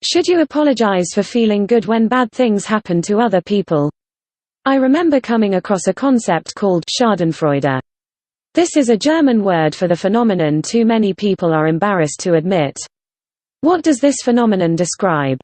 Should you apologize for feeling good when bad things happen to other people? I remember coming across a concept called Schadenfreude. This is a German word for the phenomenon too many people are embarrassed to admit. What does this phenomenon describe?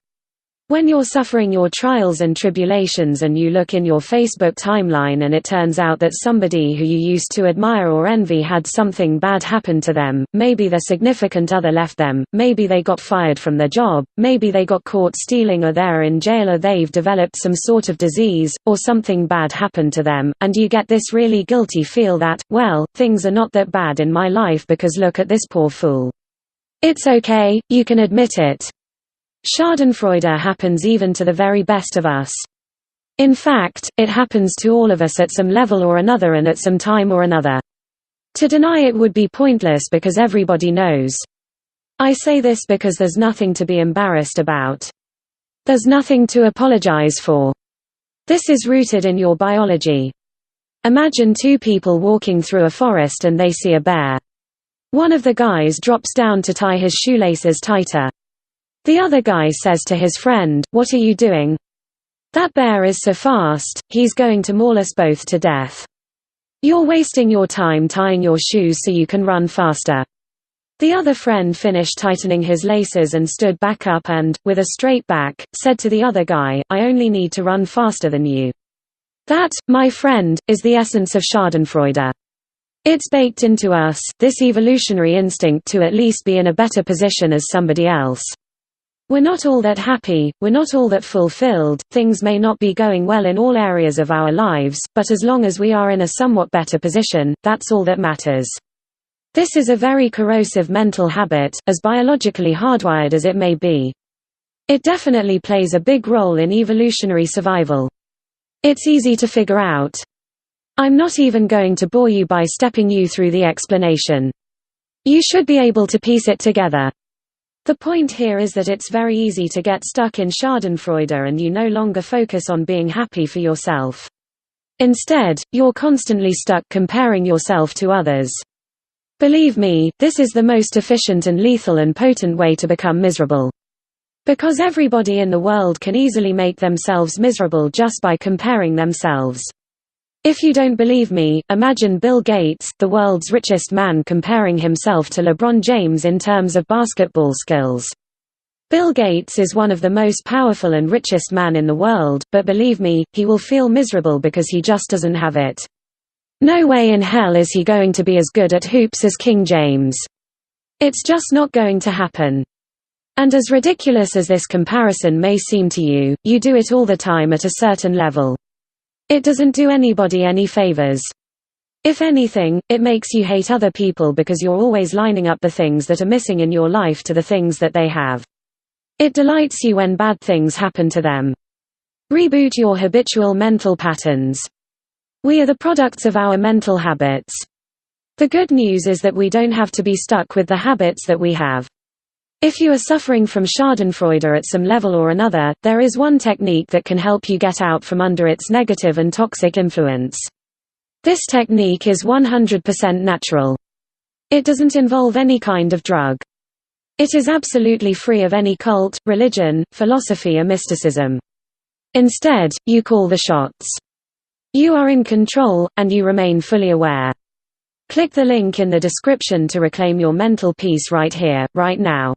When you're suffering your trials and tribulations and you look in your Facebook timeline and it turns out that somebody who you used to admire or envy had something bad happen to them, maybe their significant other left them, maybe they got fired from their job, maybe they got caught stealing or they're in jail or they've developed some sort of disease, or something bad happened to them, and you get this really guilty feel that, well, things are not that bad in my life because look at this poor fool. It's okay, you can admit it. Schadenfreude happens even to the very best of us. In fact, it happens to all of us at some level or another and at some time or another. To deny it would be pointless because everybody knows. I say this because there's nothing to be embarrassed about. There's nothing to apologize for. This is rooted in your biology. Imagine two people walking through a forest and they see a bear. One of the guys drops down to tie his shoelaces tighter. The other guy says to his friend, "What are you doing? That bear is so fast, he's going to maul us both to death. You're wasting your time tying your shoes so you can run faster." The other friend finished tightening his laces and stood back up and, with a straight back, said to the other guy, "I only need to run faster than you." That, my friend, is the essence of Schadenfreude. It's baked into us, this evolutionary instinct to at least be in a better position as somebody else. We're not all that happy, we're not all that fulfilled, things may not be going well in all areas of our lives, but as long as we are in a somewhat better position, that's all that matters. This is a very corrosive mental habit, as biologically hardwired as it may be. It definitely plays a big role in evolutionary survival. It's easy to figure out. I'm not even going to bore you by stepping you through the explanation. You should be able to piece it together. The point here is that it's very easy to get stuck in Schadenfreude and you no longer focus on being happy for yourself. Instead, you're constantly stuck comparing yourself to others. Believe me, this is the most efficient and lethal and potent way to become miserable. Because everybody in the world can easily make themselves miserable just by comparing themselves. If you don't believe me, imagine Bill Gates, the world's richest man, comparing himself to LeBron James in terms of basketball skills. Bill Gates is one of the most powerful and richest man in the world, but believe me, he will feel miserable because he just doesn't have it. No way in hell is he going to be as good at hoops as King James. It's just not going to happen. And as ridiculous as this comparison may seem to you, you do it all the time at a certain level. It doesn't do anybody any favors. If anything, it makes you hate other people because you're always lining up the things that are missing in your life to the things that they have. It delights you when bad things happen to them. Reboot your habitual mental patterns. We are the products of our mental habits. The good news is that we don't have to be stuck with the habits that we have. If you are suffering from Schadenfreude at some level or another, there is one technique that can help you get out from under its negative and toxic influence. This technique is 100% natural. It doesn't involve any kind of drug. It is absolutely free of any cult, religion, philosophy or mysticism. Instead, you call the shots. You are in control, and you remain fully aware. Click the link in the description to reclaim your mental peace right here, right now.